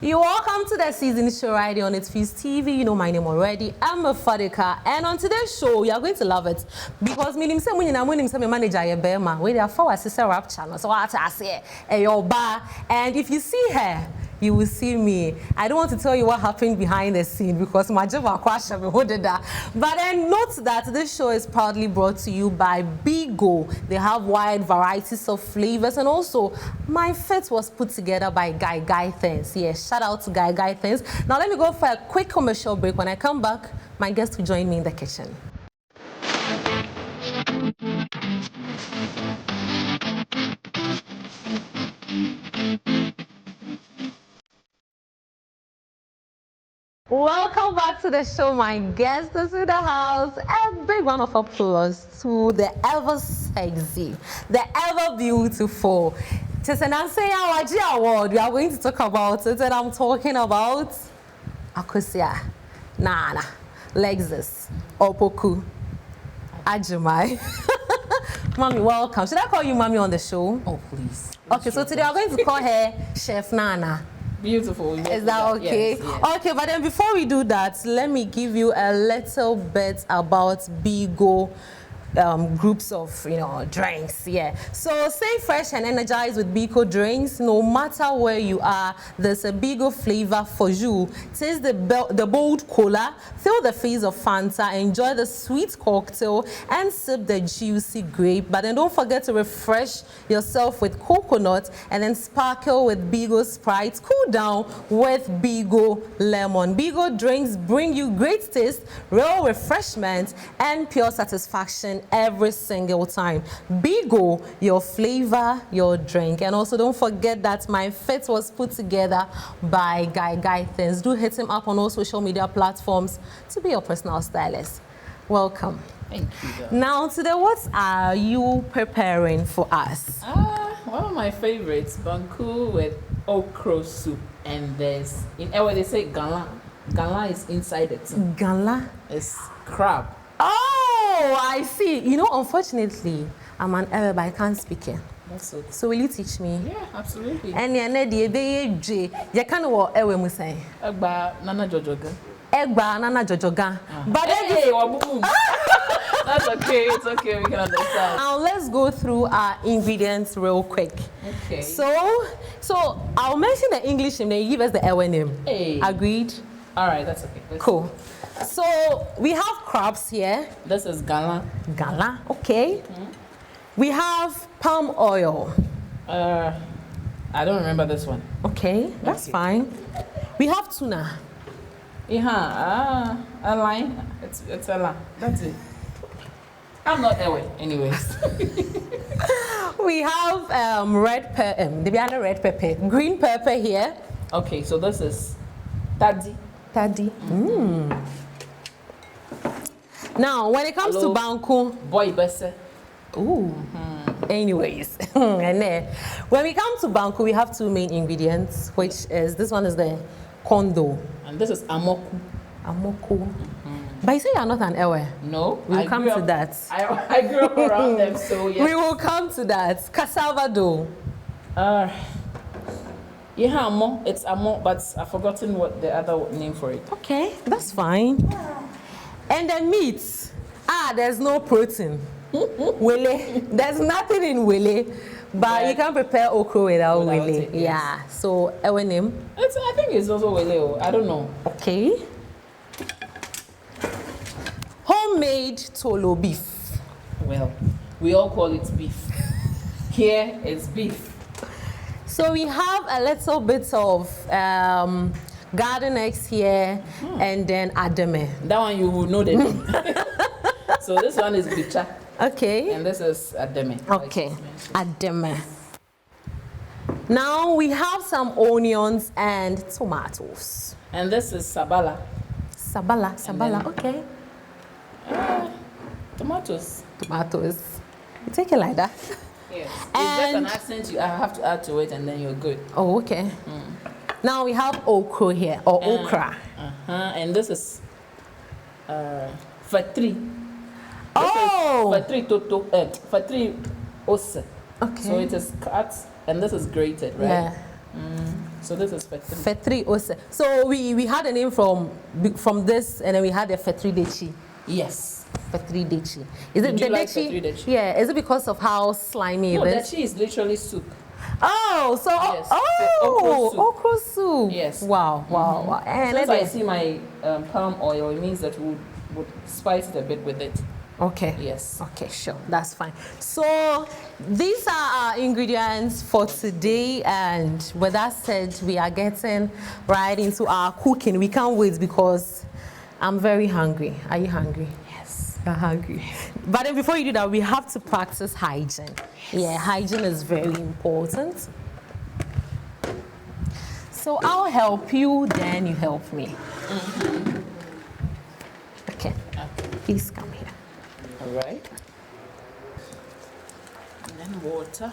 You're welcome to the Seazn show right here on ItsFuse TV. You know my name already. I'm a Fadika, and on today's show, you are going to love it because me nimse my manager ye bema. We are for sister rap channel. So I say, your bar, and if you see her, you will see me. I don't want to tell you what happened behind the scene because my job crash me hold that. But then note that this show is proudly brought to you by Bigo. They have wide varieties of flavors, and also my fit was put together by Guy Things. Yes, shout out to Guy Things. Now let me go for a quick commercial break. When I come back, my guest will join me in the kitchen. Welcome back to the show. My guest is in the house. A big round of applause to the ever sexy, the ever beautiful Tesenanse Awaji Award. We are going to talk about it, and I'm talking about Akosia, Nana, Lexus, Opoku, Ajumai. Mommy, welcome. Should I call you Mommy on the show? Oh, please. Okay, so today I'm going to call her Chef Nana. Beautiful. Is that okay? Yes, yes. Okay, but then before we do that, let me give you a little bit about Bigo groups of drinks. Yeah, so stay fresh and energized with Bigo drinks. No matter where you are, there's a Bigo flavor for you. Taste the bold cola, feel the fizz of Fanta, enjoy the sweet cocktail, and sip the juicy grape. But then don't forget to refresh yourself with coconut and then sparkle with Bigo Sprite. Cool down with Bigo Lemon. Bigo drinks bring you great taste, real refreshment, and pure satisfaction every single time. Bigo, your flavor, your drink. And also don't forget that my fit was put together by Guy Things. Do hit him up on all social media platforms to be your personal stylist. Welcome. Thank you. Now today, what are you preparing for us? One of my favorites, banku with okra soup, and there's where they say gala. Gala is inside it. Gala? It's crab. Oh, I see. Unfortunately, I'm an Arab, but I can't speak it. That's okay. So will you teach me? Yeah, absolutely. And you can't what Ewe Musay. Egba Nana Jojoga. Egba Nana Jojoga. But hey, that's okay. It's okay. We can understand. Now let's go through our ingredients real quick. Okay. So I'll mention the English name, then you give us the Ewe name. Hey. Agreed? All right, that's okay. Cool. So we have crabs here. This is gala. Gala, okay. We have palm oil. I don't remember this one. Okay, that's fine. We have tuna. Yeah, a line. It's a line. That's it. I'm not that way, anyways. We have red pepper, green pepper here. Okay, so this is taddy. Taddy. Now, when it comes to banku, boy bese. Ooh. Anyways, and then when we come to banku, we have two main ingredients, which is this one is the kondo, and this is amoku. Amoku. But you say you're not an Ewe. No, we will come to that. I grew up around them, so yes. We will come to that. Cassava dough. Yeah, amo. It's amo, but I've forgotten what the other name for it. Okay, that's fine. And the meat. There's no protein. Wele. There's nothing in wele. But you can prepare okra without wele. It, yes. Yeah. So, Ewe name? I think it's also wele. I don't know. Okay. Homemade tolo beef. Well, we all call it beef. Here it's beef. So we have a little bit of garden eggs here and then ademe. That one you will know the name. So this one is bicha. Okay. And this is ademe. Okay, ademe. Now we have some onions and tomatoes. And this is sabala. Sabala, okay. Tomatoes. You take it like that. Yes. It's just an accent you have to add to it, and then you're good. Oh, okay. Now we have okra here, or okra. And this is fatri. Fatri toto. Fatri ose. Okay. So it is cut, and this is grated, right? Yeah. So this is Fetri. Fetri Ose. So we had a name from this, and then we had the Fetri Dechi. Yes. Fetri Dechi. Is it Did the you like Dechi? Fetri Dechi? Yeah. Is it because of how slimy No, it is? Dechi is literally soup. Oh, so Yes. okra soup. Yes. Wow. And Since I see my palm oil, it means that we would spice it a bit with it. okay. Yes. Okay, sure. That's fine. So these are our ingredients for today, and with that said, we are getting right into our cooking. We can't wait because I'm very hungry. Are you hungry? Yes. You're hungry. But then before you do that, we have to practice hygiene. Yeah, hygiene is very important. So I'll help you, then you help me. Okay. Please come here. All right. And then water.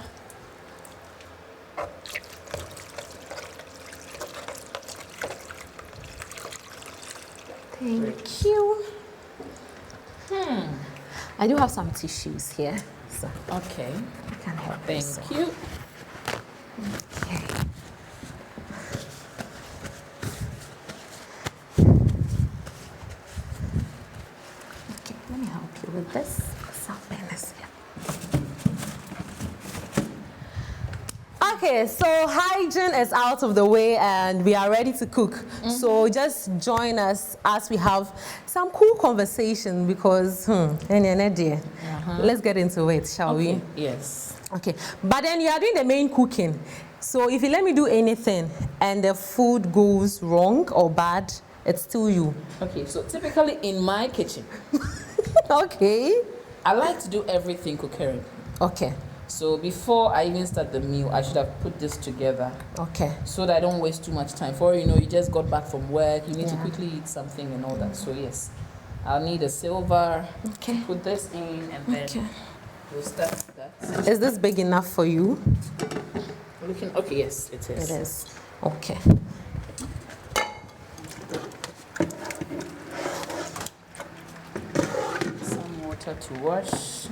Thank you. I do have some tissues here, so Okay. I can help Thank yourself. you. Okay. Okay, let me help you with this. Something is here. Okay, so hygiene is out of the way and we are ready to cook. So just join us as we have some cool conversation because, let's get into it, shall we? Yes. Okay, but then you are doing the main cooking. So if you let me do anything and the food goes wrong or bad, it's still you. Okay, so typically in my kitchen, Okay. I like to do everything concurrently. Okay. So before I even start the meal, I should have put this together Okay. so that I don't waste too much time. For you know, you just got back from work, you need to Yeah. quickly eat something and all that. So yes, I'll need a silver. Okay. Put this in and then Okay. we'll start that. Is this big enough for you? Looking okay, yes, it is. It is. Okay. Some water to wash.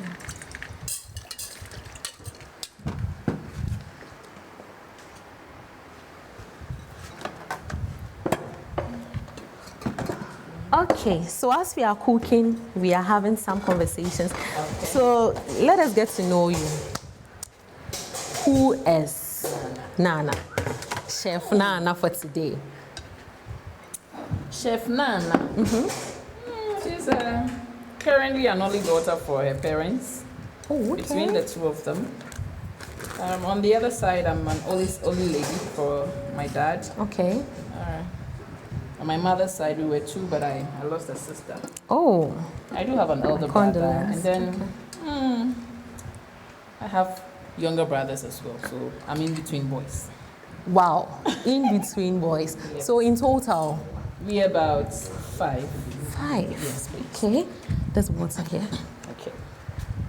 Okay, so as we are cooking, we are having some conversations. Okay. So let us get to know you. Who is Nana? Chef Nana for today. Chef Nana. She's currently an only daughter for her parents. Oh, Between the two of them. On the other side, I'm an only lady for my dad. Okay. On my mother's side, we were two, but I lost a sister. Oh, I do have an elder brother, condolence. and then I have younger brothers as well. So I'm in between boys. wow. In between boys. Yes. So in total, We about 5. 5. Yes, please. Okay. There's water here. Okay.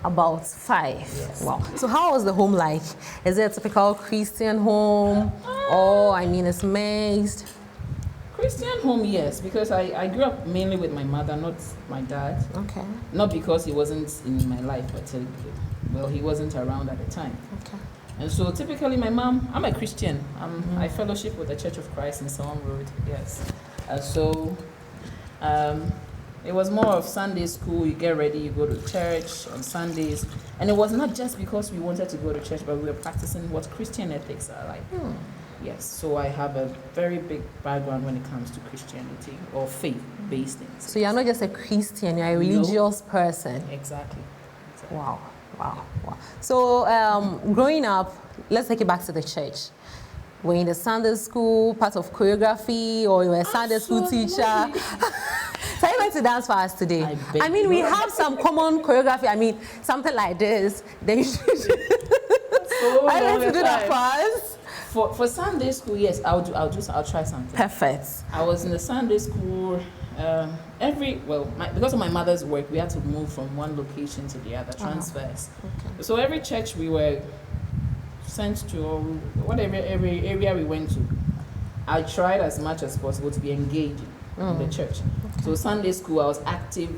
About 5. Yes. Wow. So how was the home like? Is it a typical Christian home? Or, I mean, it's mixed? Christian home, yes, because I grew up mainly with my mother, not my dad. Okay. Not because he wasn't in my life, but well, he wasn't around at the time. Okay. And so typically my mom, I'm a Christian. I fellowship with the Church of Christ in Seazn Road, yes. And so it was more of Sunday school, you get ready, you go to church on Sundays. And it was not just because we wanted to go to church, but we were practicing what Christian ethics are like. Yes, so I have a very big background when it comes to Christianity or faith-based things. So you're not just a Christian, you're a religious person. Exactly. Wow. So growing up, let's take it back to the church. Were you in the Sunday school, part of choreography, or you were a Sunday school teacher? So you went to dance for us today. I mean, we have some common choreography. I mean, something like this. Then you should. I went to do that for us. For Sunday school, yes, I'll try something. Perfect. I was in the Sunday school. Because of my mother's work, we had to move from one location to the other, transfers. Okay. So every church we were sent to, or whatever every area we went to, I tried as much as possible to be engaged in the church. Okay. So Sunday school, I was active.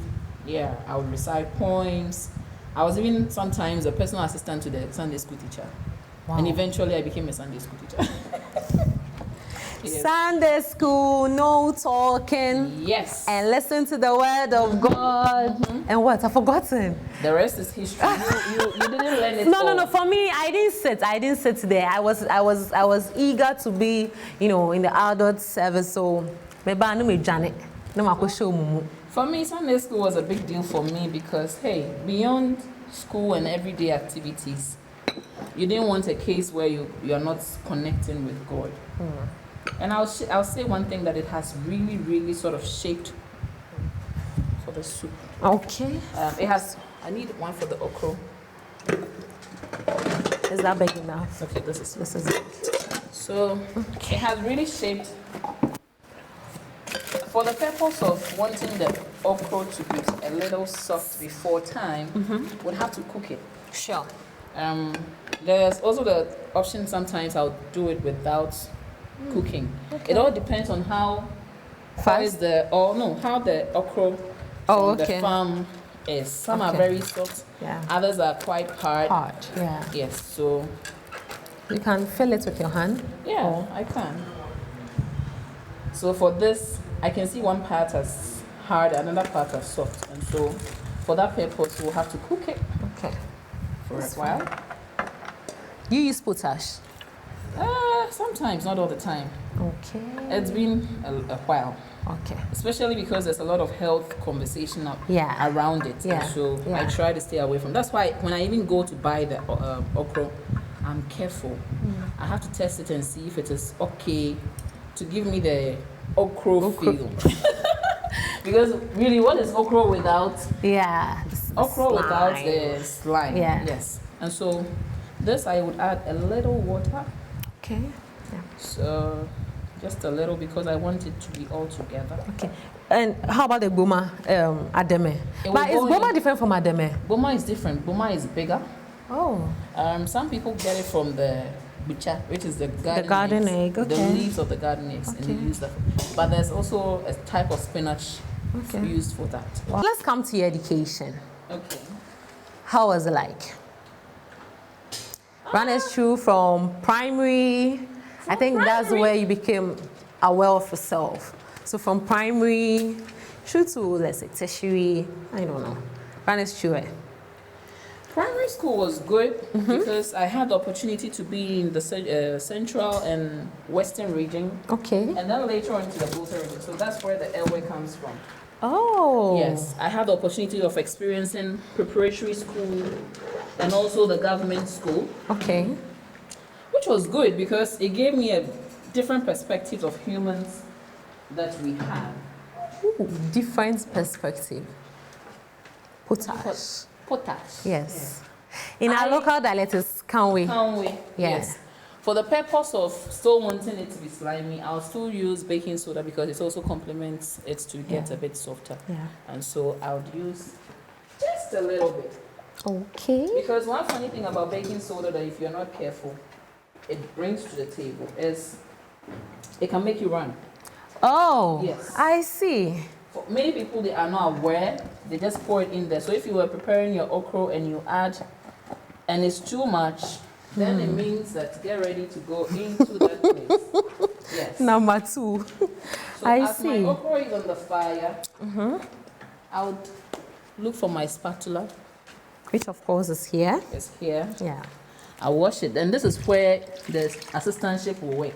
Yeah, I would recite poems. I was even sometimes a personal assistant to the Sunday school teacher. Wow. And eventually I became a Sunday school teacher. Yes. Sunday school, no talking. Yes. And listen to the word of God. And what? I've forgotten. The rest is history. You didn't learn it. No. For me, I didn't sit there. I was eager to be, in the adult service. So maybe I know Janet. For me, Sunday school was a big deal for me because, hey, beyond school and everyday activities, you didn't want a case where you're not connecting with God. And I'll say one thing that it has really, really sort of shaped for the soup. Okay. I need one for the okra. Is that big enough? Okay, this is it. So it has really shaped for the purpose of wanting the okra to be a little soft before time. We'll have to cook it. Sure. There's also the option sometimes I'll do it without cooking. Okay. It all depends on how the okra from the farm is. Some are very soft, others are quite hard. Yes, so you can fill it with your hand. I can. So for this, I can see one part as hard, another part as soft, and so for that purpose, we'll have to cook it. Okay. For a while. Do you use potash? Sometimes, not all the time. Okay. It's been a while. Okay. Especially because there's a lot of health conversation around it. Yeah. And so I try to stay away from. That's why when I even go to buy the okra, I'm careful. I have to test it and see if it is okay to give me the okra feel. Because really, what is okra without? Okra without the slime. Yes. And so this I would add a little water. Okay. Yeah. So just a little because I want it to be all together. Okay. And how about the boma ademe? But is boma different from ademe? Boma is different. Boma is bigger. Oh. Some people get it from the bucha, which is the garden egg. Okay. The leaves of the garden eggs, and you use that. But there's also a type of spinach used for that. Well, let's come to your education. Okay. How was it like? Run us through from primary. I think that's where you became aware of yourself. So from primary through to, let's say, tertiary, I don't know. Run us through it. Primary school was good because I had the opportunity to be in the central and western region. Okay. And then later on to the Volta region. So that's where the Elway comes from. Oh. Yes, I had the opportunity of experiencing preparatory school and also the government school. Okay. Which was good because it gave me a different perspective of humans that we have. Ooh, different perspective. Potash. Potash. Yes. In our local dialect, it's can we? Yes. For the purpose of still wanting it to be slimy, I'll still use baking soda because it also complements it to get a bit softer. And so I would use just a little bit. Okay. Because one funny thing about baking soda that if you're not careful, it brings to the table is it can make you run. Oh. Yes. I see. For many people, they are not aware. They just pour it in there. So if you were preparing your okra and you add, and it's too much, then it means that get ready to go into that place. Yes. Number 2. So I as see. my okra is on the fire, I would look for my spatula. Which of course is here. It's here. Yeah. I wash it, and this is where the assistantship will work.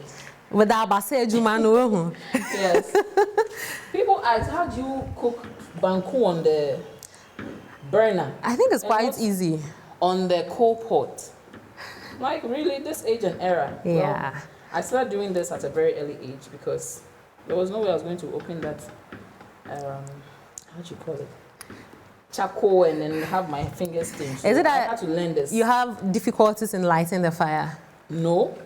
With the abase ejuma. Yes. People ask, how do you cook banku on the burner? I think it's quite easy. On the coal pot. Like really, this age and era. Yeah. Well, I started doing this at a very early age because there was no way I was going to open that, how do you call it? Charcoal and then have my fingers stained. So Is it that I had to learn this. You have difficulties in lighting the fire? No.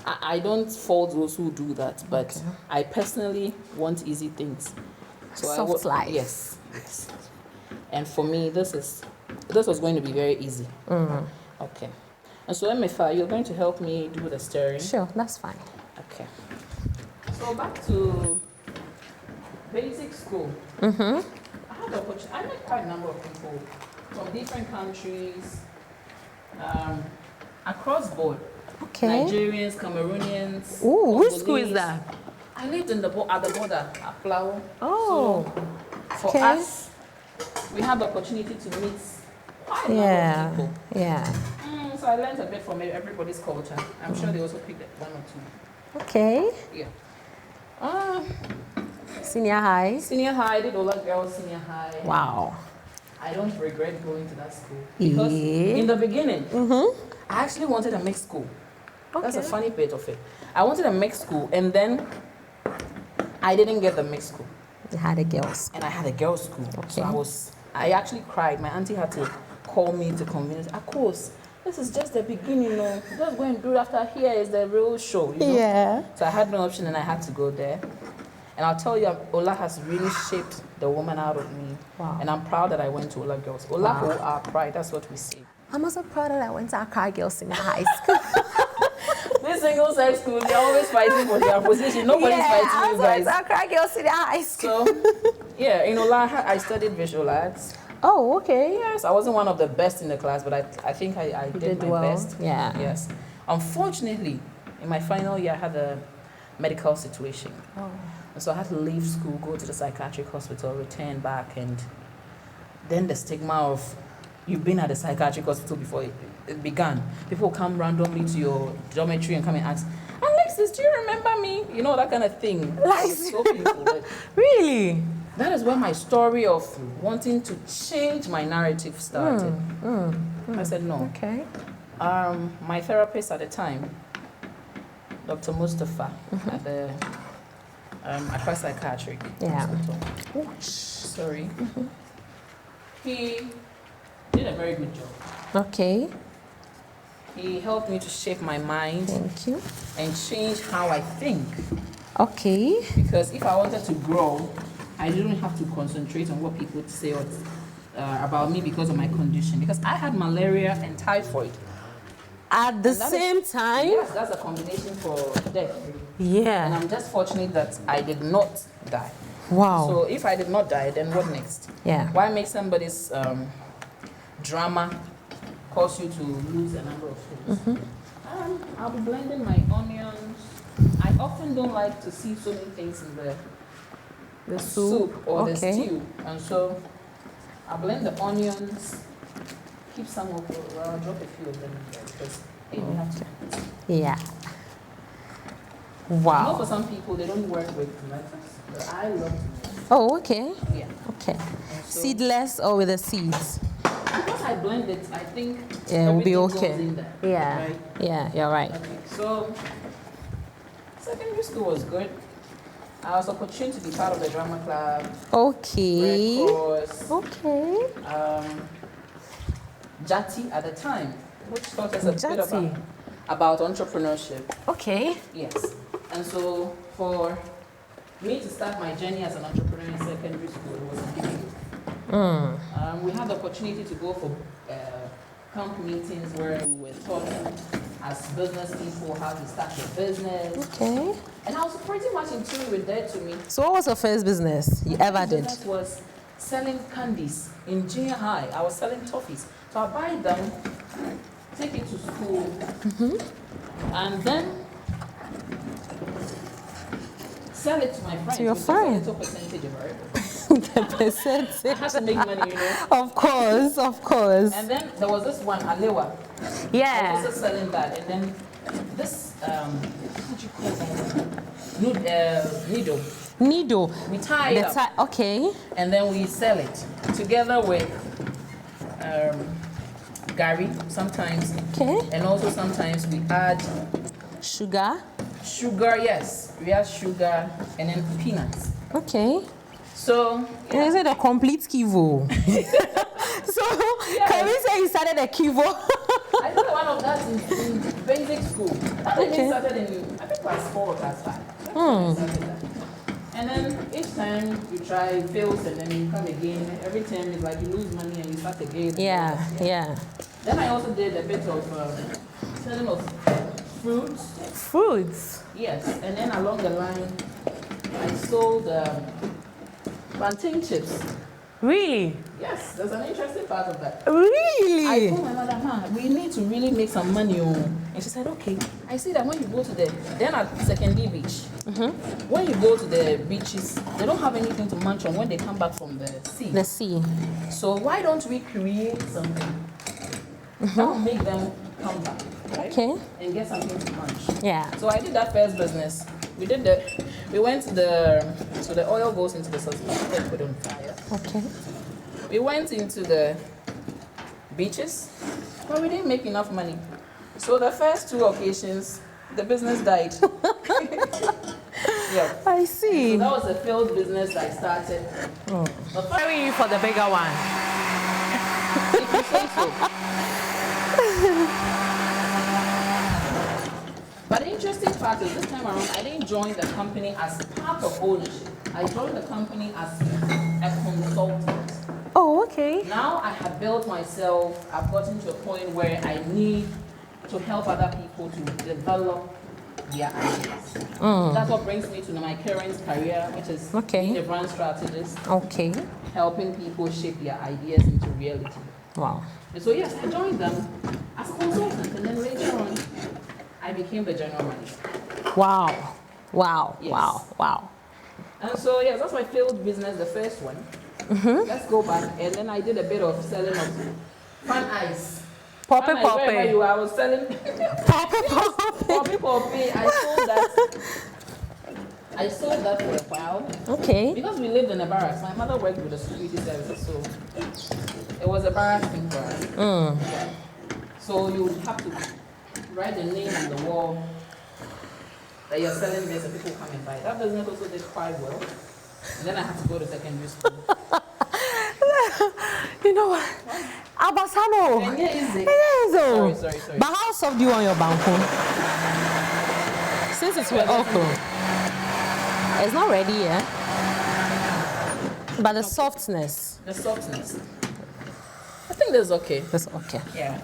I don't fault those who do that, but I personally want easy things. So Soft life. Yes. And for me, this was going to be very easy. Okay. And so, Emefa, you're going to help me do the stirring. Sure, that's fine. Okay. So back to basic school. I had the opportunity. I met quite a number of people from different countries, across board. Okay. Nigerians, Cameroonians. Ooh, which school is Congolese. that? I lived at the border at Plao. Oh. So for Okay. us, we had the opportunity to meet quite a number of people. Yeah. So I learned a bit from everybody's culture. I'm sure they also picked up one or two. Okay. Yeah. Senior high. Senior high, I did Ola Girls Senior High. Wow. I don't regret going to that school. Because in the beginning, I actually wanted a mixed school. Okay. That's a funny bit of it. I wanted a mixed school, and then I didn't get the mixed school. You had a girls. And I had a girls' school. Okay. So I actually cried. My auntie had to call me to convince. Of course, this is just the beginning, you know. Just go and do it after here is the real show, you know. Yeah. So I had no option, and I had to go there. And I'll tell you, Ola has really shaped the woman out of me. Wow. And I'm proud that I went to Ola Girls. Ola hold our pride, that's what we say. I'm also proud that I went to Accra Girls in high school. This single sex school, they're always fighting for their position. Nobody's fighting you guys. I Accra Girls in high school. So, yeah, in Ola, I studied visual arts. Oh, okay. Yes, I wasn't one of the best in the class, but I think I did my well. best. Yeah. Yes. Unfortunately, in my final year, I had a medical situation. Oh. And so I had to leave school, go to the psychiatric hospital, return back, and then the stigma of you've been at the psychiatric hospital before it began. People come randomly to your dormitory and come and ask, Alexis, do you remember me? You know, that kind of thing. Like, So painful. But really? that is where my story of wanting to change my narrative started. I said no. Okay. My therapist at the time, Dr. Mustafa, at the Accra Psychiatric Hospital. Sorry. He did a very good job. Okay. He helped me to shape my mind Thank you. and change how I think. Okay. Because if I wanted to grow, I didn't have to concentrate on what people say about me because of my condition. Because I had malaria and typhoid. At the same time? Yes, that's a combination for death. Yeah. And I'm just fortunate that I did not die. Wow. So if I did not die, then what next? Yeah. Why make somebody's drama cause you to lose a number of things? I'll be blending my onions. I often don't like to see so many things in the soup or the stew. And so I'll blend the onions, keep some of I'll drop a few of them in there because you have to. Yeah. I know Wow. for some people they don't work with lettuce, but I love to. Oh, okay. Yeah. Okay. So, Seedless or with the seeds? because I blend it, I think Yeah, it will be everything okay. goes in there, Yeah. right? Yeah, you're right. Okay. So secondary school was good. I was opportune to be part of the drama club, Okay. Red Cross, Okay. Jati at the time, which taught us a bit Jati. about entrepreneurship. Okay. Yes. And so for me to start my journey as an entrepreneur in secondary school, it was difficult. We had the opportunity to go for camp meetings where we were taught as business people how to start your business. Okay. And I was pretty much in tune with that to me. So what was your first business you ever did? That was selling candies in junior high. I was selling toffees. So I buy them, take it to school, and then sell it to my friends. To your with friends? just a little percentage of it. The percentage. I had to make money, you know. Of course, of course. And then there was this one, Alewa. I was Yeah. also selling that. And then this, what do you call that? Needle. Needle. We tie it up. Okay. And then we sell it together with gari sometimes. Okay. And also sometimes we add Sugar. sugar, yes. We add sugar and then peanuts. Okay. So, And is it a complete Kivo? So, can we say you started a Kivo? I did one of that in basic school. That even started in, I think class 4 or class 5. That's when I started that. And then each time you try, it fails, and then you come again. Every time it's like you lose money and you start again. Yeah. Then I also did a bit of selling of fruits. Fruits. Yes, and then along the line, I sold plantain chips. Really? Yes, there's an interesting part of that. Really? I told my mother, we need to really make some money And she said, okay, I see that when you go to then at Secondary Beach, when you go to the beaches, they don't have anything to munch on when they come back from the sea. The sea. So why don't we create something that will make them come back, right? Okay. And get something to munch. Yeah. So I did that first business. We went to so the oil goes into the saucepan, then put it on fire. Okay. We went into the beaches, but we didn't make enough money. So the first 2 occasions, the business died. Yeah. I see. So that was a failed business I started. But Carry you for the bigger one. if you say so. But the interesting part is this time around, I didn't join the company as part of ownership. I joined the company as a consultant. Oh, okay. Now I have built myself, I've gotten to a point where I need to help other people to develop their ideas. That's what brings me to my current career, which is being a brand strategist. Okay. Helping people shape their ideas into reality. Wow. And so yes, I joined them as a consultant, and then later on, I became the general manager. Wow. Wow. Yes. Wow. Wow. And so yes, that's my failed business, the first one. Let's go back, and then I did a bit of selling of fan ice. Poppy Wherever you poppy. are, I was selling Poppy poppy. poppy poppy. I sold that for a while. Okay. Because we lived in a barracks. My mother worked with the security services, so it was a barracks thing for us. Yeah. So you would have to write the name on the wall that you're selling this, and people come and buy it. That business also did quite well. And then I had to go to secondary school. You know what? Abasano. And yeah, easy. Sorry. But how soft do you want your banku? Since it's with okra. It's not ready yet. But the softness. The softness. I think that's okay. That's okay. Yeah.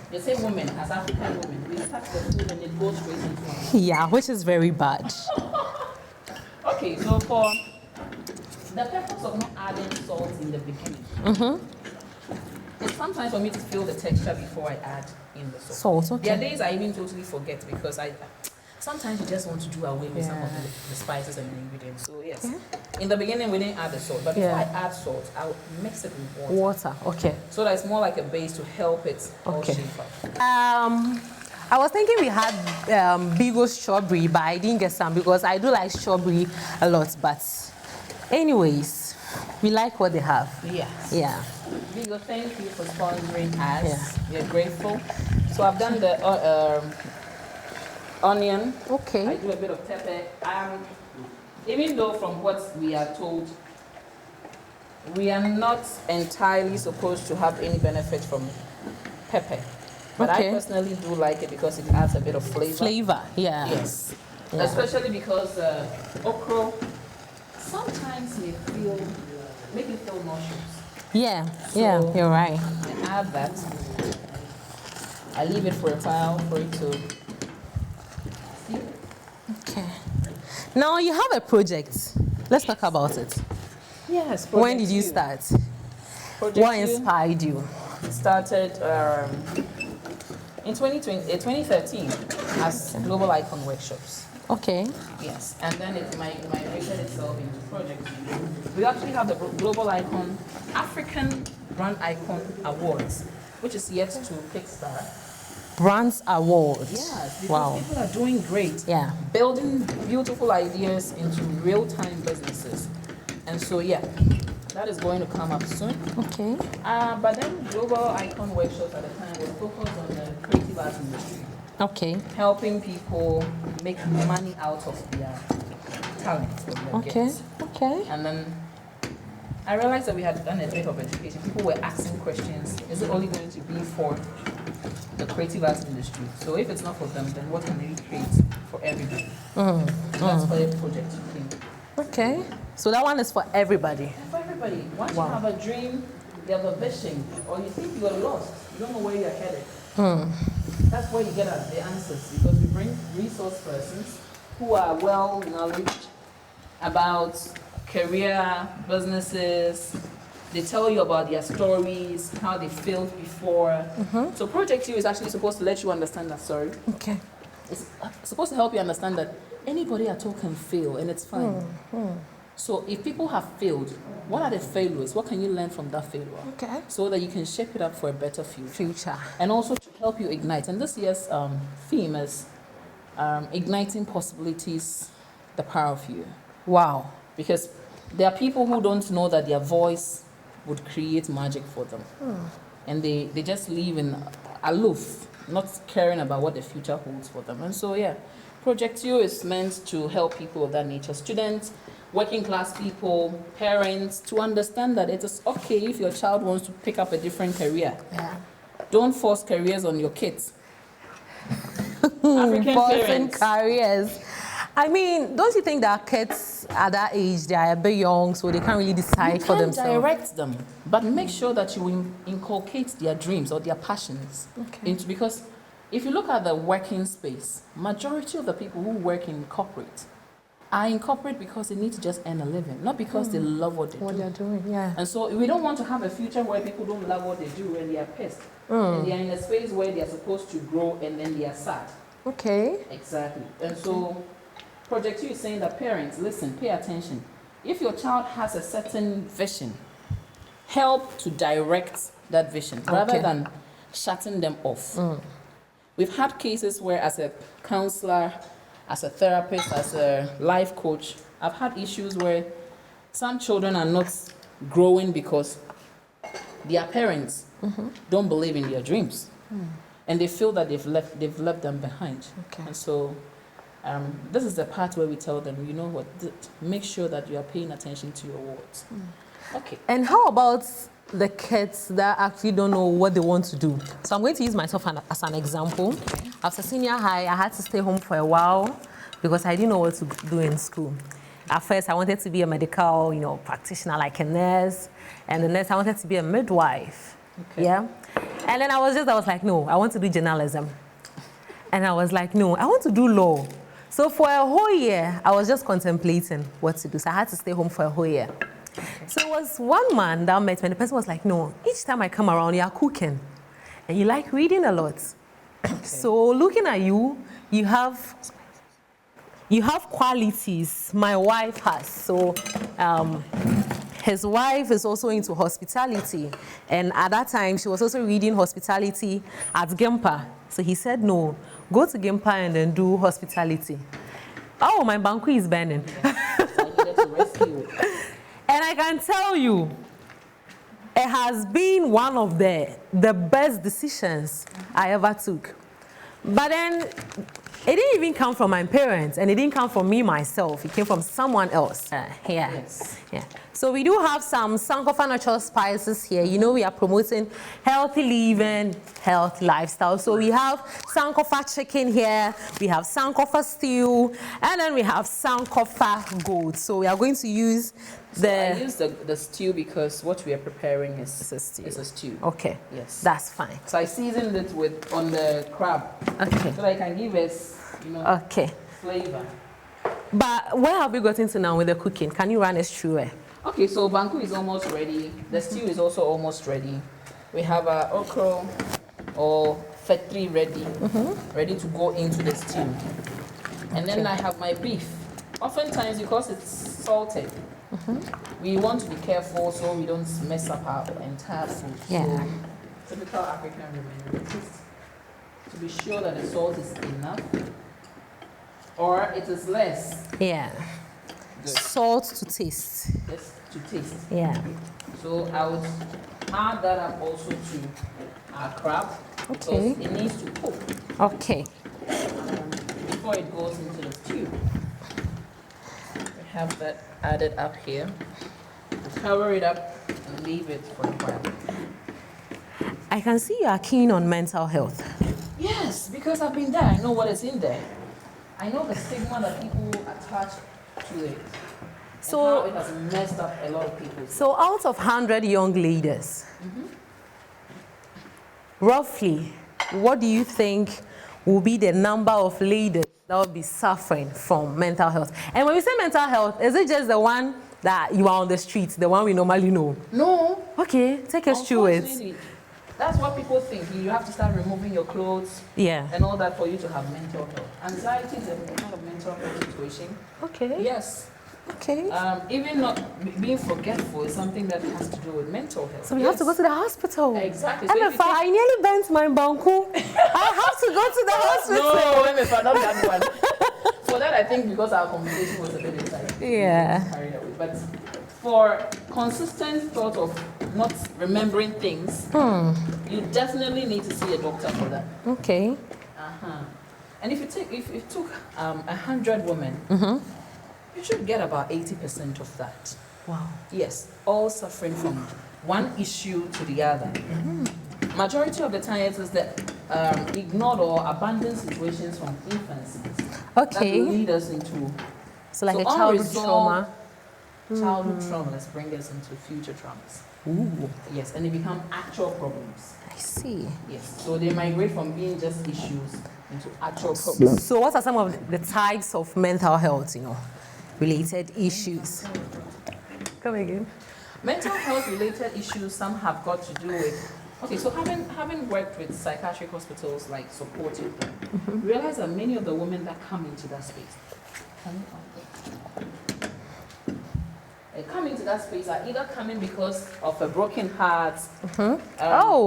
They say women, as African women, we touch the food and it goes straight into our Yeah, which is very bad. Okay, so for the purpose of not adding salt in the beginning, it's sometimes for me to feel the texture before I add in the salt. Salt, There are okay. days I even totally forget because sometimes you just want to do away with some of the spices and the ingredients. So yes, in the beginning we didn't add the salt, but before I add salt, I would mix it with water. Water, okay. So that it's more like a base to help it all shape up. I was thinking we had Bigo strawberry, but I didn't get some because I do like strawberry a lot. But anyways, we like what they have. Yes. Yeah. Vigo, thank you for sponsoring us. Yeah. We're grateful. So I've done the onion. Okay. I do a bit of pepper. Even though from what we are told, we are not entirely supposed to have any benefit from pepper. But I personally do like it because it adds a bit of flavor. Flavor, yeah. Yes. Yeah. Especially because okra sometimes make you feel nauseous. Yeah, So, yeah, you're right. I add that. I leave it for a while for it to steep. Okay. Now you have a project. Let's talk about it. Yes. When did you start? What inspired you? It started in 2013 as Global Icon Workshops. Okay. Yes, and then it migrated itself into projects. We actually have the Global Icon African Brand Icon Awards, which is yet to kickstart. Brands Awards. Yes, because Wow. people are doing great. Yeah. Building beautiful ideas into real-time businesses. And so, yeah, that is going to come up soon. Okay. But then Global Icon Workshops at the time were focused on the creative arts industry. Okay. Helping people make money out of their talents. Of their Okay. gifts. Okay. And then I realized that we had done a bit of education. People were asking questions. Is it only going to be for the creative arts industry? So if it's not for them, then what can they create for everybody? So that's where the project came. Okay. So that one is for everybody. For everybody. Once you have a dream, you have a vision, or you think you are lost, you don't know where you're headed. That's where you get the answers, because we bring resource persons who are well knowledge about career, businesses, They tell you about their stories, how they failed before. So Project You is actually supposed to let you understand that story. Okay. It's supposed to help you understand that anybody at all can fail, and it's fine. So if people have failed, what are the failures? What can you learn from that failure? Okay. So that you can shape it up for a better future. Future. And also to help you ignite. And this year's theme is igniting possibilities, the power of you. Wow. Because there are people who don't know that their voice would create magic for them. And they just live in aloof, not caring about what the future holds for them. And so, yeah, Project You is meant to help people of that nature, students, working class people, parents, to understand that it is okay if your child wants to pick up a different career. Yeah. Don't force careers on your kids. African Forcing parents. careers. I mean, don't you think that kids at that age, they are a bit young, so they can't really decide You for can themselves? direct them, but make sure that you inculcate their dreams or their passions into, because if you look at the working space, majority of the people who work in corporate are in corporate because they need to just earn a living, not because they love what they do. What they're doing, yeah. And so we don't want to have a future where people don't love what they do and they are pissed. And they are in a space where they are supposed to grow and then they are sad. Okay. Exactly. And so Project You is saying that parents, listen, pay attention. If your child has a certain vision, help to direct that vision rather than shutting them off. We've had cases where, as a counselor, as a therapist, as a life coach, I've had issues where some children are not growing because their parents don't believe in their dreams. And they feel that they've left them behind. Okay. And so this is the part where we tell them, you know what, make sure that you are paying attention to your words. Okay. And how about the kids that actually don't know what they want to do? So I'm going to use myself as an example. After senior high, I had to stay home for a while because I didn't know what to do in school. At first, I wanted to be a medical, practitioner, like a nurse. And the next, I wanted to be a midwife. Okay. Yeah. And then I was like, no, I want to do journalism. And I was like, no, I want to do law. So for a whole year, I was just contemplating what to do. So I had to stay home for a whole year. So it was one man that met me, and the person was like, no, each time I come around, you're cooking. And you like reading a lot. So looking at you, you have qualities my wife has. So his wife is also into hospitality. And at that time, she was also reading hospitality at Gimpa. So he said, no, go to Gimpa and then do hospitality. Oh, my banku is burning. So I needed to rescue. And I can tell you, it has been one of the best decisions I ever took. But then, it didn't even come from my parents, and it didn't come from me myself. It came from someone else. Yes. Yeah. So we do have some Sankofa natural spices here. We are promoting healthy living, healthy lifestyle. So we have Sankofa chicken here, we have Sankofa stew, and then we have Sankofa goat. So we are going to use I use the stew because what we are preparing is a stew. Okay. Yes. That's fine. So I seasoned it on the crab. Okay. So that I can give us, Okay. flavor. But where have we gotten to now with the cooking? Can you run us through it? Okay, so banku is almost ready. The stew is also almost ready. We have our okra or fetri ready, ready to go into the stew. And then I have my beef. Oftentimes, because it's salted, we want to be careful so we don't mess up our entire food. Yeah. So, typical African women, to be sure that the salt is enough or it is less. Yeah. Good. Salt to taste. Just to taste. Yeah. So I would add that up also to our crab Okay. because it needs to cook Okay. before it goes into the stew. We have that added up here. Cover it up and leave it for a while. I can see you are keen on mental health. Yes, because I've been there. I know what is in there. I know the stigma that people attach to it. So, and how it has messed up a lot of people. so out of 100 young leaders, roughly, what do you think will be the number of leaders that will be suffering from mental health? And when we say mental health, is it just the one that you are on the streets, the one we normally know? No. Okay, take us through it. Unfortunately, that's what people think. You have to start removing your clothes Yeah. and all that for you to have mental health. Anxiety is a kind of mental health situation. Okay. Yes. Okay. Even not being forgetful is something that has to do with mental health. So we have to go to the hospital. Exactly. So I nearly bent my banku. I have to go to the hospital. No, not that one. For that, I think because our conversation was a bit exciting. Yeah. Carried away. But for consistent thought of not remembering things, you definitely need to see a doctor for that. Okay. And if you took 100 women, you should get about 80% of that. Wow. Yes, all suffering from one issue to the other. Majority of the time it is the ignored or abandoned situations from infancy that will lead us into a childhood trauma. Childhood traumas bring us into future traumas. Ooh. Yes, and they become actual problems. I see. Yes, so they migrate from being just issues into actual problems. So what are some of the types of mental health, related issues? Come again. Mental health related issues, some have got to do with, okay, so having worked with psychiatric hospitals, like supporting them, realize that many of the women that come into that space, come into that space are either coming because of a broken heart,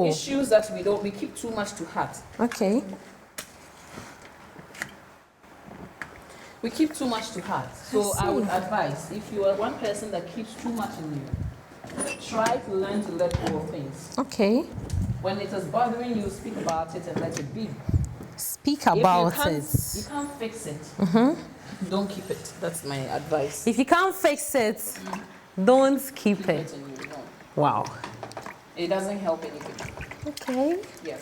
issues that we keep too much to heart. Okay. We keep too much to heart. So I would advise, if you are one person that keeps too much in you, try to learn to let go of things. Okay. When it is bothering you, speak about it and let it be. Speak about it. You can't fix it. Don't keep it. That's my advice. If you can't fix it, don't keep it. Wow. It doesn't help anything. Okay. Yeah.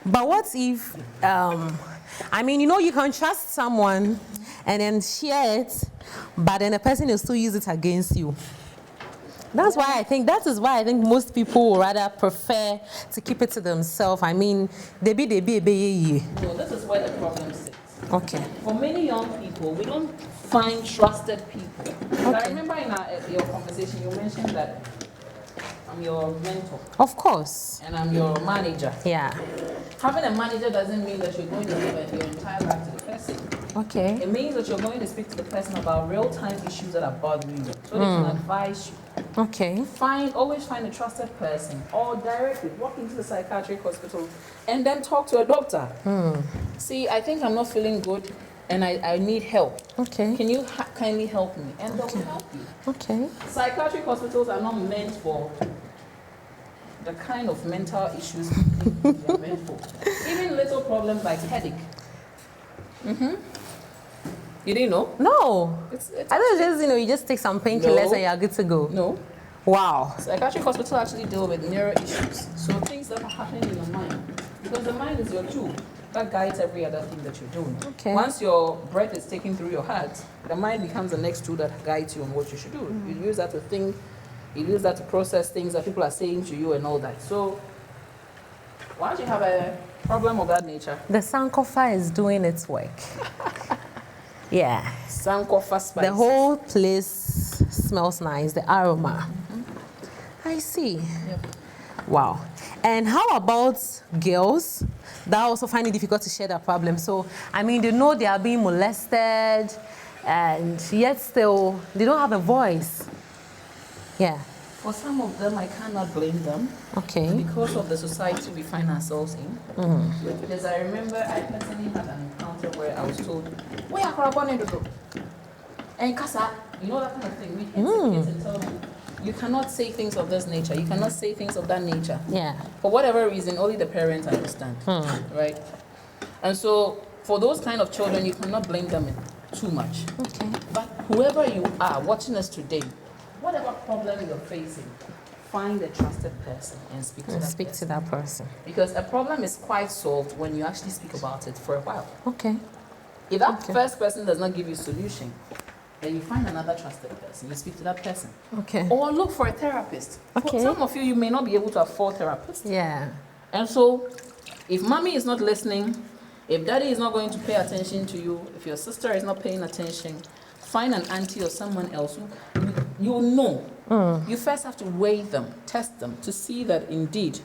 But what if, you can trust someone and then share it, but then the person will still use it against you. That is why I think most people would rather prefer to keep it to themselves. No, this is where the problem sits. Okay. For many young people, we don't find trusted people. Okay. I remember in your conversation, you mentioned that I'm your mentor. Of course. And I'm your manager. Yeah. Having a manager doesn't mean that you're going to give your entire life to the person. Okay. It means that you're going to speak to the person about real-time issues that are bothering you, so they can advise you. Okay. Always find a trusted person, or directly walk into the psychiatric hospital and then talk to a doctor. See, I think I'm not feeling good and I need help. Okay. Can you kindly help me? And they'll help you. Okay. Psychiatric hospitals are not meant for the kind of mental issues they're meant for. Even little problems like headache. You didn't know? No. I don't just, you just take some painkillers and you're good to go. No. Wow. Psychiatric hospitals actually deal with neuro issues. So things that are happening in the mind. Because the mind is your tool that guides every other thing that you're doing. Okay. Once your breath is taken through your heart, the mind becomes the next tool that guides you on what you should do. You use that to think, you use that to process things that people are saying to you and all that. So once you have a problem of that nature, the Sankofa is doing its work. Yeah. Sankofa spices. The whole place smells nice, the aroma. I see. Yep. Wow. And how about girls that also find it difficult to share their problem? So, they know they are being molested, and yet still, they don't have a voice. Yeah. For some of them, I cannot blame them. Okay. Because of the society we find ourselves in. Because I remember I personally had an encounter where I was told, "We are going to do." And Kasa, you know that kind of thing. We hit and tell them, you cannot say things of this nature. You cannot say things of that nature. Yeah. For whatever reason, only the parents understand. Right? And so, for those kind of children, you cannot blame them too much. Okay. But whoever you are watching us today, whatever problem you're facing, find a trusted person and speak to that person. Because a problem is quite solved when you actually speak about it for a while. Okay. If that first person does not give you a solution, then you find another trusted person. You speak to that person. Okay. Or look for a therapist. Okay. For some of you may not be able to afford therapists. Yeah. And so, if mommy is not listening, if daddy is not going to pay attention to you, if your sister is not paying attention, find an auntie or someone else You will know. You first have to weigh them, test them, to see that indeed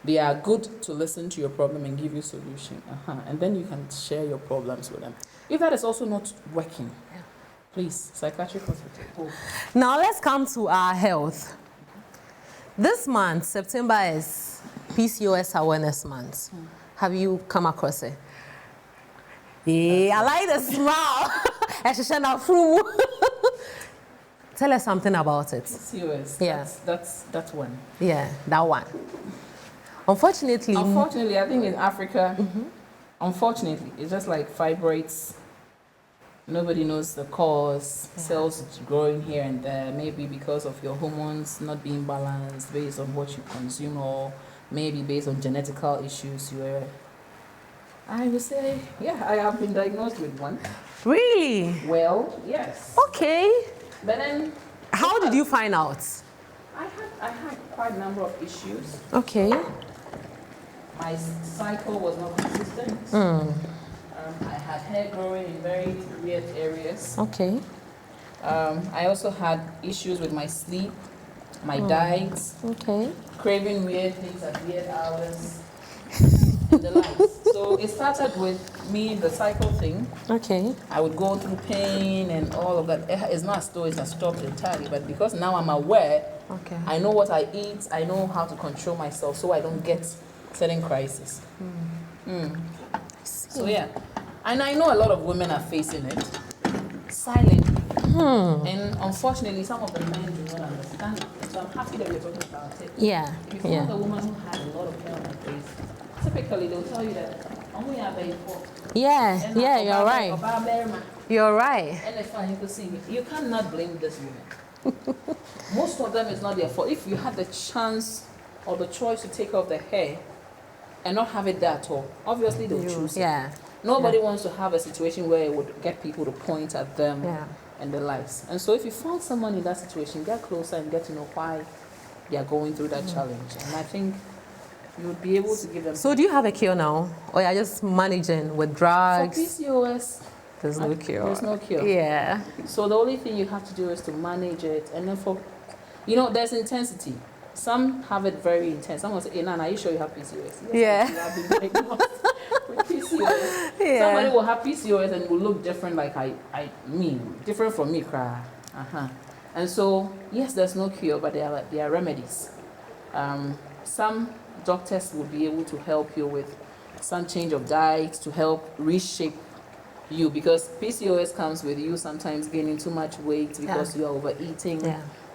they are good to listen to your problem and give you solution. And then you can share your problems with them. If that is also not working, please, psychiatric hospital. Now let's come to our health. This month, September, is PCOS Awareness Month. Have you come across it? Yeah, I like the smile. Tell us something about it. PCOS. Yeah. That's one. Yeah, that one. Unfortunately, I think in Africa, unfortunately, it's just like fibroids. Nobody knows the cause. Cells growing here and there, maybe because of your hormones not being balanced based on what you consume, or maybe based on genetical issues. I would say, yeah, I have been diagnosed with one. Really? Well, yes. Okay. But then, how did you find out? I had quite a number of issues. Okay. My cycle was not consistent. I had hair growing in very weird areas. Okay. I also had issues with my sleep, my diet, craving weird things at weird hours, and the likes. So it started with me, the cycle thing. Okay. I would go through pain and all of that. It's not as though it has stopped entirely, but because now I'm aware, I know what I eat, I know how to control myself so I don't get certain crises. So yeah, and I know a lot of women are facing it silently. And unfortunately, some of the men do not understand it. So I'm happy that we're talking about it. Yeah. If you find a woman who has a lot of hair on her face, typically they'll tell you that only have a Yeah, you're right. You're right. And if you could see, you cannot blame this woman. Most of them is not their fault. If you had the chance or the choice to take off the hair and not have it there at all, obviously they'll choose it. Nobody wants to have a situation where it would get people to point at them and their lives. And so if you find someone in that situation, get closer and get to know why they are going through that challenge. And I think you would be able to give them... So do you have a cure now? Or you're just managing with drugs? For PCOS, there's no cure. There's no cure. Yeah. So the only thing you have to do is to manage it. And then there's intensity. Some have it very intense. Someone will say, hey, Nana, are you sure you have PCOS? Yes, you have been diagnosed with PCOS. Somebody will have PCOS and will look different like different from me, cry. And so, yes, there's no cure, but there are remedies. Some doctors will be able to help you with some change of diet to help reshape you, because PCOS comes with you sometimes gaining too much weight because you are overeating.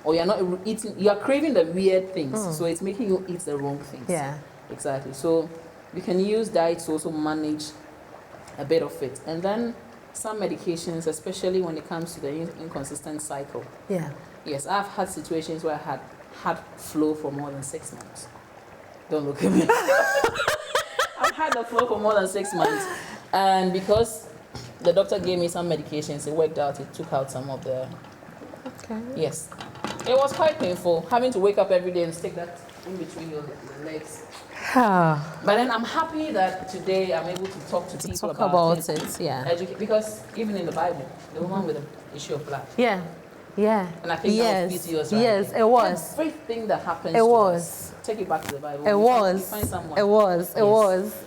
Or you're not eating, you're craving the weird things, so it's making you eat the wrong things. Exactly. So you can use diet to also manage a bit of it. And then some medications, especially when it comes to the inconsistent cycle. Yes, I've had situations where I had flow for more than 6 months. Don't look at me. I've had the flow for more than 6 months. And because the doctor gave me some medications, it worked out, it took out some of the... Yes. It was quite painful, having to wake up every day and stick that in between your legs. But then I'm happy that today I'm able to talk to people about it. Because even in the Bible, the woman with the issue of blood. And I think that was PCOS, right? Yes, it was. Everything that happens to us, take it back to the Bible. You find someone. It was.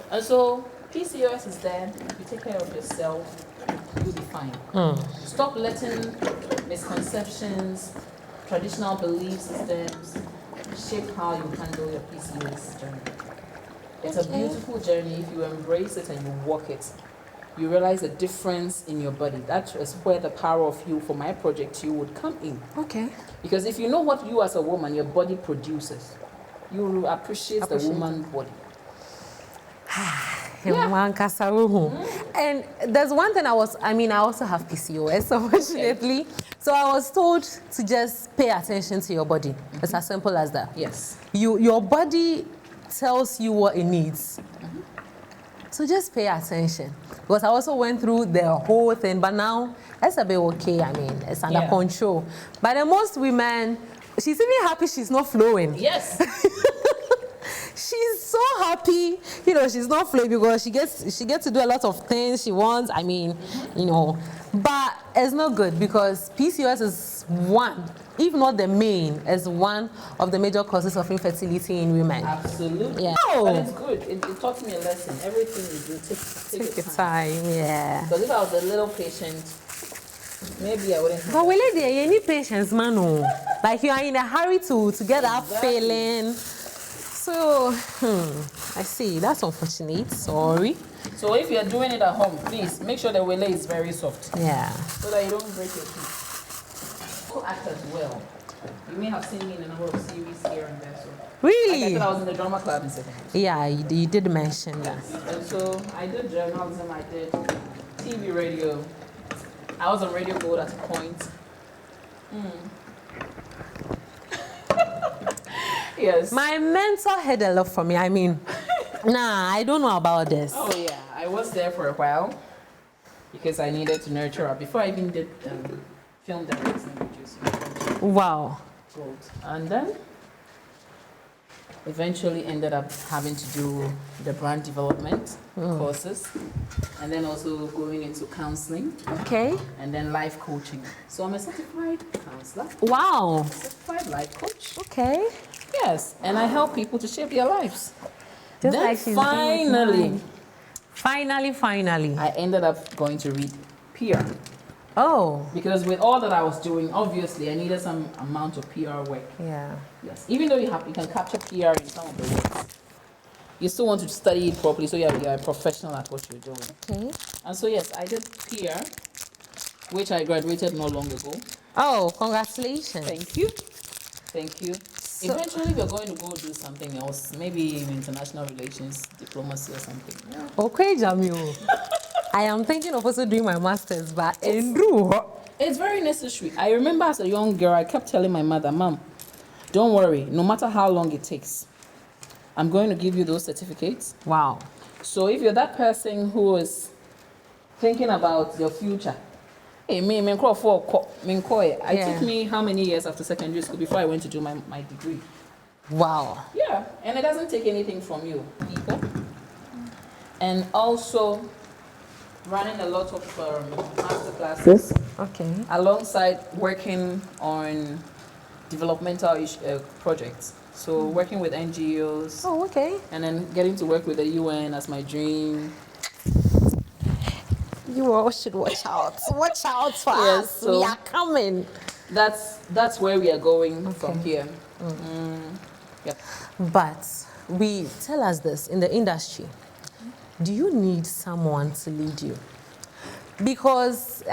And so PCOS is there. If you take care of yourself, you'll be fine. Stop letting misconceptions, traditional belief systems shape how you handle your PCOS journey. It's a beautiful journey if you embrace it and you walk it. You realize the difference in your body. That is where the power of you for my project you would come in. Because if you know what you as a woman, your body produces, you will appreciate the woman body. And there's one thing I also have PCOS, unfortunately. So I was told to just pay attention to your body. It's as simple as that. Yes. Your body tells you what it needs. So just pay attention. Because I also went through the whole thing, but now it's a bit okay. It's under control. But then most women, she's even happy she's not flowing. Yes. She's so happy, she's not flowing because she gets to do a lot of things she wants. But it's not good because PCOS is is one, if not the main, is one of the major causes of infertility in women. Absolutely. Yeah. But it's good. It taught me a lesson. Everything you do, take your time. Yeah. Because if I was a little patient, maybe I wouldn't have. But you need patience, man. Like you are in a hurry to get that feeling. So, I see. That's unfortunate. Sorry. So if you're doing it at home, please make sure the wale is very soft. Yeah. So that you don't break your teeth. Also act as well. You may have seen me in a number of series here and there. So. Really? Like I said, I was in the drama club in secondary. Yeah, you did mention that. And so I did journalism, I did TV, radio. I was on Radio Gold at a point. Yes. My mentor had a lot for me. I mean, I don't know about this. Oh yeah, I was there for a while because I needed to nurture her before I even did film directing and producing. Wow. Gold. And then eventually ended up having to do the brand development courses, and then also going into counseling. Okay. And then life coaching. So I'm a certified counselor. Wow. Certified life coach. Okay. Yes, and I help people to shape their lives. Just then like she's doing finally, I ended up going to read PR. Oh. Because with all that I was doing, obviously I needed some amount of PR work. Yeah. Yes. Even though you can capture PR in some of the works, you still want to study it properly so you're a professional at what you're doing. Okay. And so yes, I did PR, which I graduated not long ago. Oh, congratulations. Thank you. Thank you. So, eventually, we're going to go do something else, maybe international relations, diplomacy, or something. Yeah. Okay, Jamil. I am thinking of also doing my master's, but it's very necessary. I remember as a young girl, I kept telling my mother, Mom, don't worry, no matter how long it takes, I'm going to give you those certificates. Wow. So if you're that person who is thinking about your future, it took me how many years after secondary school before I went to do my degree. Wow. Yeah, and it doesn't take anything from you, people. And also running a lot of master classes. Okay. Alongside working on developmental projects. So working with NGOs. Oh, okay. And then getting to work with the UN as my dream. You all should watch out. Watch out for us. So we are coming. That's where we are going from here. Yep. But tell us this, in the industry, do you need someone to lead you? Because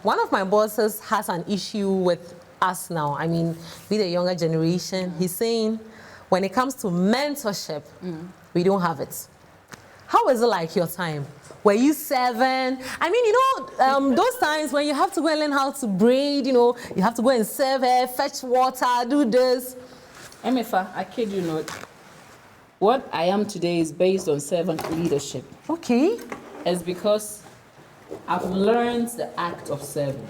one of my bosses has an issue with us now. I mean, with the younger generation, he's saying when it comes to mentorship, we don't have it. How is it like your time? Were you 7? I mean, those times when you have to go and learn how to braid, you have to go and serve her, fetch water, do this. Emefa, I kid you not. What I am today is based on servant leadership. Okay. It's because I've learned the act of serving.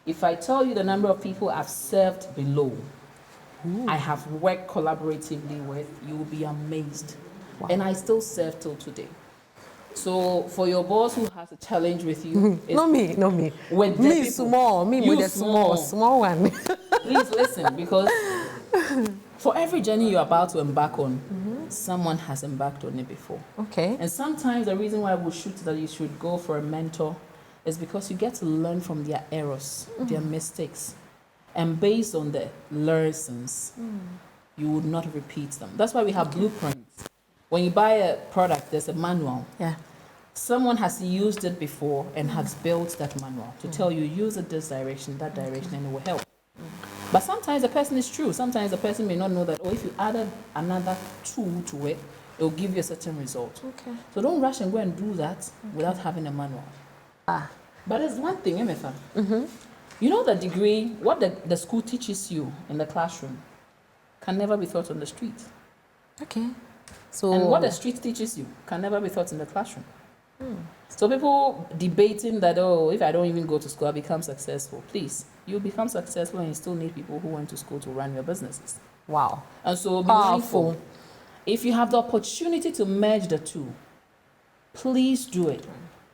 If I tell you the number of people I've served below, I have worked collaboratively with, you will be amazed. Wow. And I still serve till today. So for your boss who has a challenge with you, not me. With me people, small, me with a small one. Please listen, because for every journey you're about to embark on, someone has embarked on it before. Okay. And sometimes the reason why we shoot that you should go for a mentor is because you get to learn from their errors, their mistakes. And based on the lessons, you would not repeat them. That's why we have blueprints. When you buy a product, there's a manual. Yeah. Someone has used it before and has built that manual to tell you, use it this direction, that direction, and it will help. But sometimes the person is true. Sometimes the person may not know that, if you added another tool to it, it will give you a certain result. Okay. So don't rush and go and do that without having a manual. But there's one thing, MFM. You know the degree, what the school teaches you in the classroom can never be taught on the street. Okay. So, and what the street teaches you can never be taught in the classroom. So people debating that, if I don't even go to school, I become successful. Please, you become successful and you still need people who went to school to run your businesses. Wow. And so be mindful. If you have the opportunity to merge the two, please do it.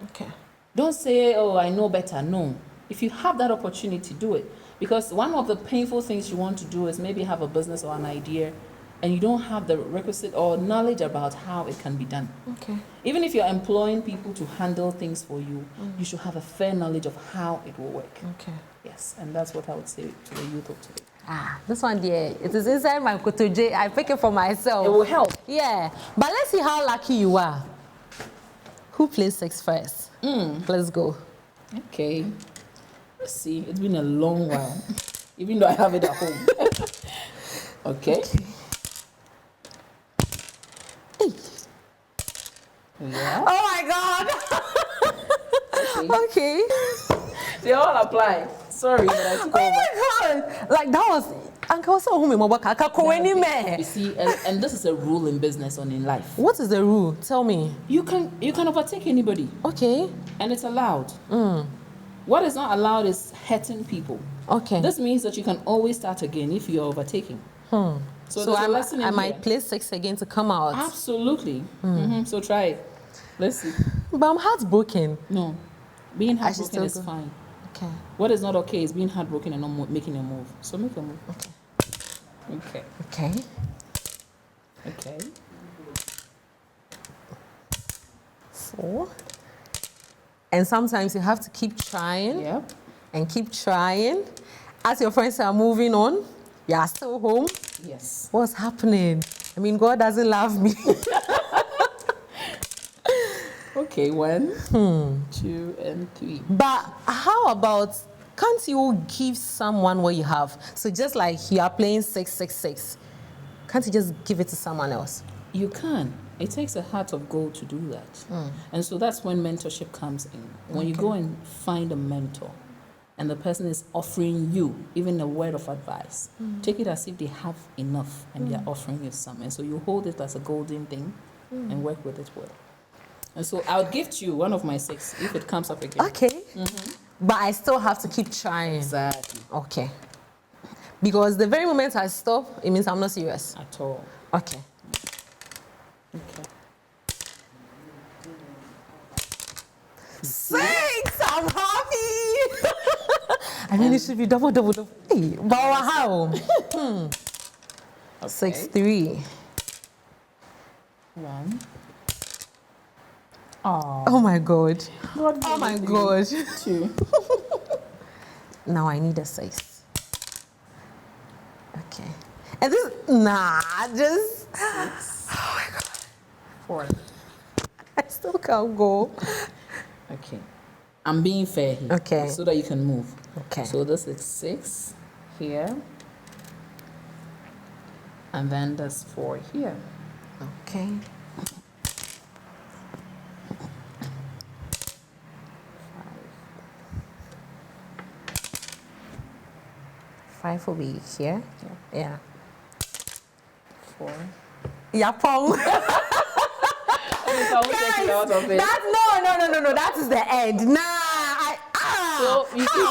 Okay. Don't say, I know better. No. If you have that opportunity, do it. Because one of the painful things you want to do is maybe have a business or an idea and you don't have the requisite or knowledge about how it can be done. Okay. Even if you're employing people to handle things for you, you should have a fair knowledge of how it will work. Okay. Yes, and that's what I would say to the youth of today. This one there, it is inside my kotoje. I pick it for myself. It will help. Yeah, but let's see how lucky you are. Who plays 6 first? Let's go. Okay. Let's see. It's been a long while, even though I have it at home. Okay. Yeah. Oh my God. Okay. They all apply. Sorry, but I took over. Oh my God. Like that was. Uncle so home You see, and this is a rule in business and in life. What is the rule? Tell me. You can overtake anybody. Okay. And it's allowed. What is not allowed is hurting people. Okay. This means that you can always start again if you're overtaking. So I might play 6 again to come out. Absolutely. So try it. Let's see. But I'm heartbroken. No. Being heartbroken is fine. Okay. What is not okay is being heartbroken and not making a move. So make a move. Okay. Okay. Okay. 4. And sometimes you have to keep trying. Yep. And keep trying. As your friends are moving on, you are still home. Yes. What's happening? I mean, God doesn't love me. Okay, 1, 2, and 3. But how about, can't you give someone what you have? So just like you are playing 6, 6, 6, can't you just give it to someone else? You can. It takes a heart of gold to do that. And so that's when mentorship comes in. When you go and find a mentor and the person is offering you even a word of advice, take it as if they have enough and they are offering you some. And so you hold it as a golden thing and work with it well. And so I'll gift you one of my 6 if it comes up again. Okay. But I still have to keep trying. Exactly. Okay. Because the very moment I stop, it means I'm not serious. At all. Okay. Okay. 6! I'm happy! I mean, it should be double. Hey, but how? 6, 3. 1. Oh my God. Oh my God. 2. Now I need a 6. Okay. And this, just. 6. Oh my God. 4. I still can't go. Okay. I'm being fair here. Okay. So that you can move. Okay. So this is 6 here. And then there's 4 here. Okay. 5 will be here. Yeah. 4. Yapong. Okay, so I will take it out of it. No. That is the end. So you see,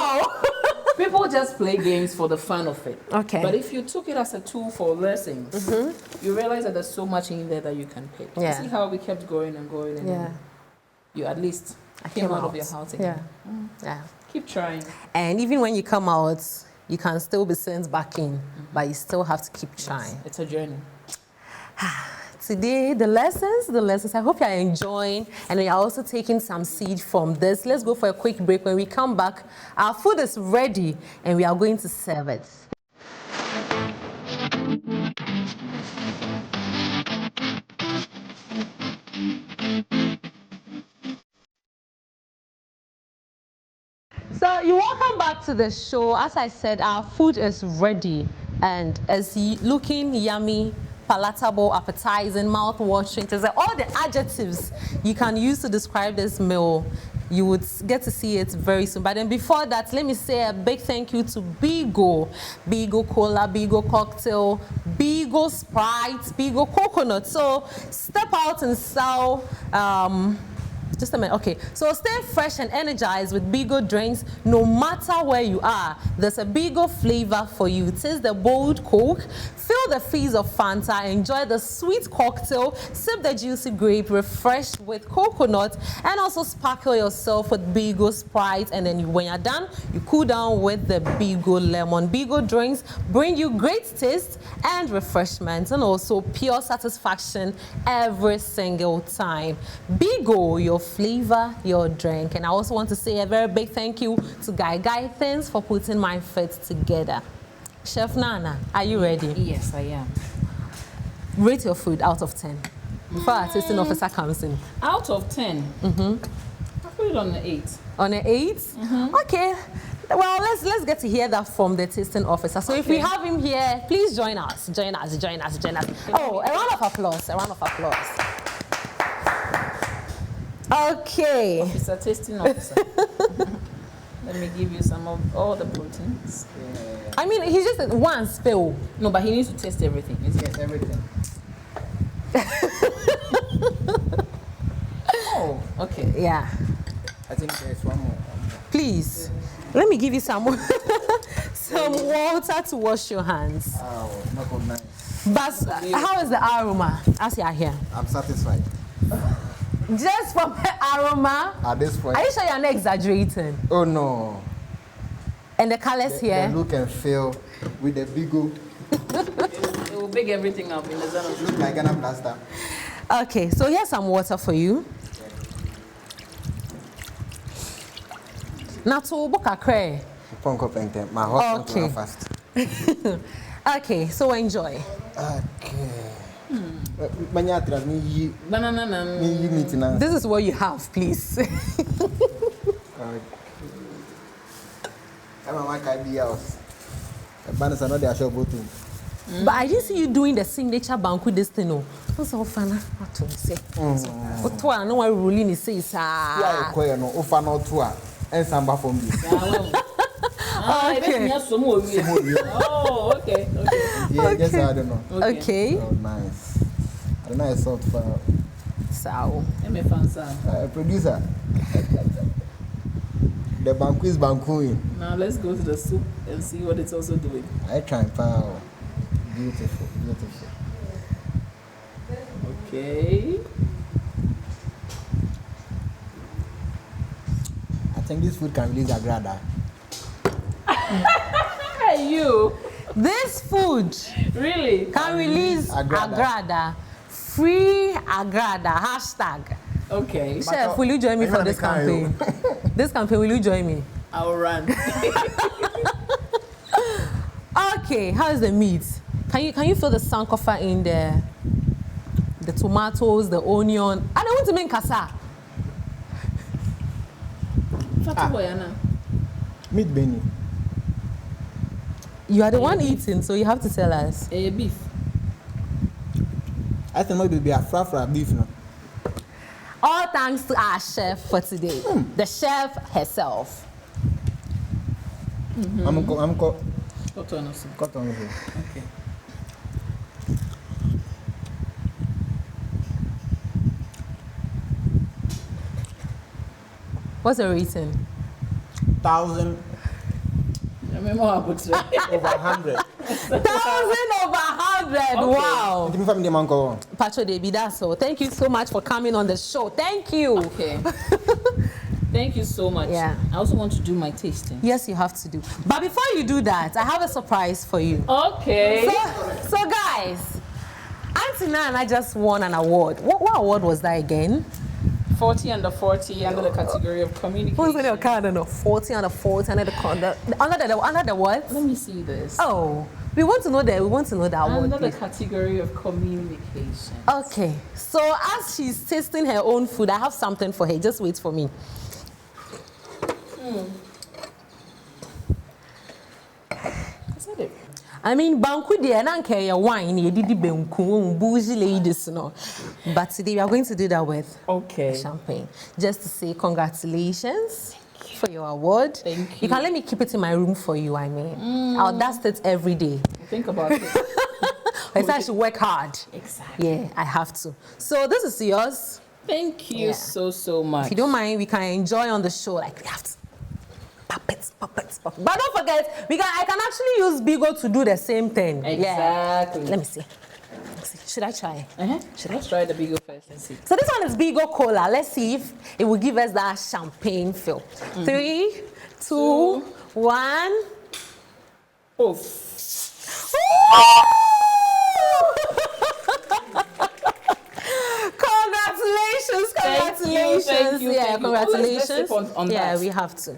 people just play games for the fun of it. Okay. But if you took it as a tool for lessons, you realize that there's so much in there that you can pick. Yeah. You see how we kept going and going, and then you at least came out of your house again. Yeah. Keep trying. And even when you come out, you can still be sent back in, but you still have to keep trying. It's a journey. Today, the lessons, I hope you're enjoying and you're also taking some seed from this. Let's go for a quick break. When we come back, our food is ready and we are going to serve it. So you're welcome back to the show. As I said, our food is ready and it's looking yummy, palatable, appetizing, mouth-watering. There's all the adjectives you can use to describe this meal. You would get to see it very soon. But then before that, let me say a big thank you to Bigo. Bigo Cola, Bigo Cocktail, Bigo Sprite, Bigo Coconut. So step out and sell Just a minute. Okay. So stay fresh and energized with Bigo drinks no matter where you are. There's a Bigo flavor for you. Taste the bold Coke, feel the fizz of Fanta, enjoy the sweet cocktail, sip the juicy grape, refreshed with coconut, and also sparkle yourself with Bigo Sprite. And then when you're done, you cool down with the Bigo Lemon. Bigo drinks bring you great taste and refreshment, and also pure satisfaction every single time. Bigo, your flavor, your drink. And I also want to say a very big thank you to Guy. Thanks for putting my fit together. Chef Nana, are you ready? Yes, I am. Rate your food out of 10 before our tasting officer comes in. Out of 10? I put it on an 8. On an 8? Okay. Well, let's get to hear that from the tasting officer. So if we have him here, please join us. Join us. Oh, a round of applause. Okay. Officer, tasting officer. Let me give you some of all the proteins. I mean, he's just one spill. No, but he needs to taste everything. Yes, everything. Oh, okay. Yeah. I think there's one more. Please, let me give you some water to wash your hands. Oh, not nice. But how is the aroma as you are here? I'm satisfied. Just from the aroma. At this point. Are you sure you're not exaggerating? Oh no. And the colors here? The look and feel with the Bigo. It will big everything up in the zone of Look like Ghana blaster. Okay, so here's some water for you. Now to book a cray. My heart Okay. fast. Okay, so enjoy. Okay. banana. This is what you have, please. But I didn't see you doing the signature banku this thing. No. What's all fun? What to say? What to I know I really need say Yeah, quite no. Ofa no tour. And samba from this. Okay. Oh, okay. Yeah, just I don't know. Okay. Oh, nice. I don't know. I saw for So. Let me find some. producer. The banku is bankuing. Now let's go to the soup and see what it's also doing. I try power. Beautiful. Okay. I think this food can release Agrada. Hey, you. This food Really? can release Agrada. Free Agrada. Hashtag. Okay. Chef, will you join me for this campaign? This campaign, will you join me? I'll run. Okay, how is the meat? Can you feel the sankofa in the tomatoes, the onion? I don't want to make kasa. Meat Benny. You are the one eating, so you have to tell us. Beef. I think maybe be a fra beef now. All thanks to our chef for today, the chef herself. I'm cut Cotton. on here. Okay. What's the rating? 1,000 Remember our books, right? over 100. 1,000 over 100. Wow. Give me family man go. Pacho Debi, that's all. Thank you so much for coming on the show. Thank you. Okay. Thank you so much. Yeah. I also want to do my tasting. Yes, you have to do. But before you do that, I have a surprise for you. Okay. So guys, Auntie Nana just won an award. What award was that again? 40 under 40 under the category of communication. Who's in your card? No, 40 under 40 under the what? Let me see this. Oh, we want to know that. We want to know that award. Under the please. category of communication. Okay. So as she's tasting her own food, I have something for her. Just wait for me. Is that it? I mean, banku de na nke your wine ye didi benku bougie ladies no. But today we are going to do that with Okay. champagne. Just to say congratulations for your award. Thank you. You can let me keep it in my room for you, I mean. I'll dust it every day. Think about it. I said I should work hard. Exactly. Yeah, I have to. So this is yours. Thank you so much. If you don't mind, we can enjoy on the show. Like we have to puppets. But don't forget, I can actually use Bigo to do the same thing. Exactly. Yeah. Let me see. Should I try? Let's try the Bigo first and see. So this one is Bigo Cola. Let's see if it will give us that champagne feel. 3, 2, 1. Oof. Congratulations. Thank you. Yeah, congratulations. Let's sip on that. We have to.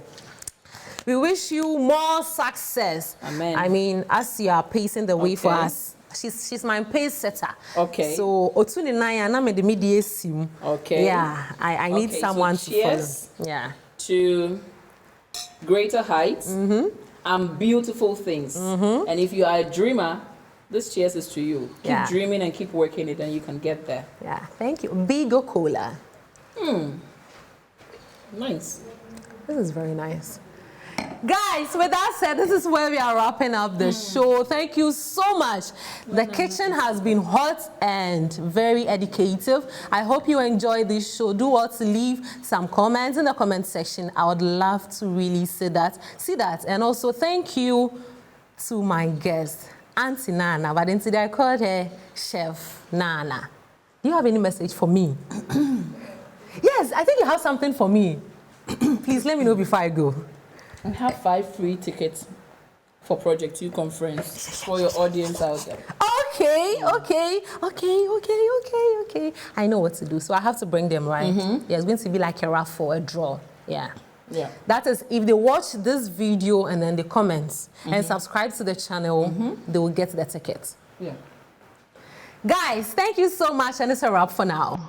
We wish you more success. Amen. I mean, as you are pacing the way for us. She's my pace setter. Okay. So Otuni Naya na me the media sim. Okay. Yeah, I need someone so to follow. Yeah. To greater heights and beautiful things. And if you are a dreamer, this cheers is to you. Keep dreaming and keep working it, and you can get there. Yeah. Thank you. Bigo Cola. Nice. This is very nice. Guys, with that said, this is where we are wrapping up the show. Thank you so much. The kitchen has been hot and very educative. I hope you enjoyed this show. Do well to leave some comments in the comment section. I would love to really see that. And also thank you to my guest, Auntie Nana, but until I called her Chef Nana. Do you have any message for me? Yes, I think you have something for me. Please let me know before I go. I have 5 free tickets for Project 2 conference for your audience out there. Okay. I know what to do, so I have to bring them, right? Yeah, it's going to be like a raffle, a draw. Yeah. That is, if they watch this video and then they comment and subscribe to the channel, they will get the tickets. Yeah. Guys, thank you so much, and it's a wrap for now.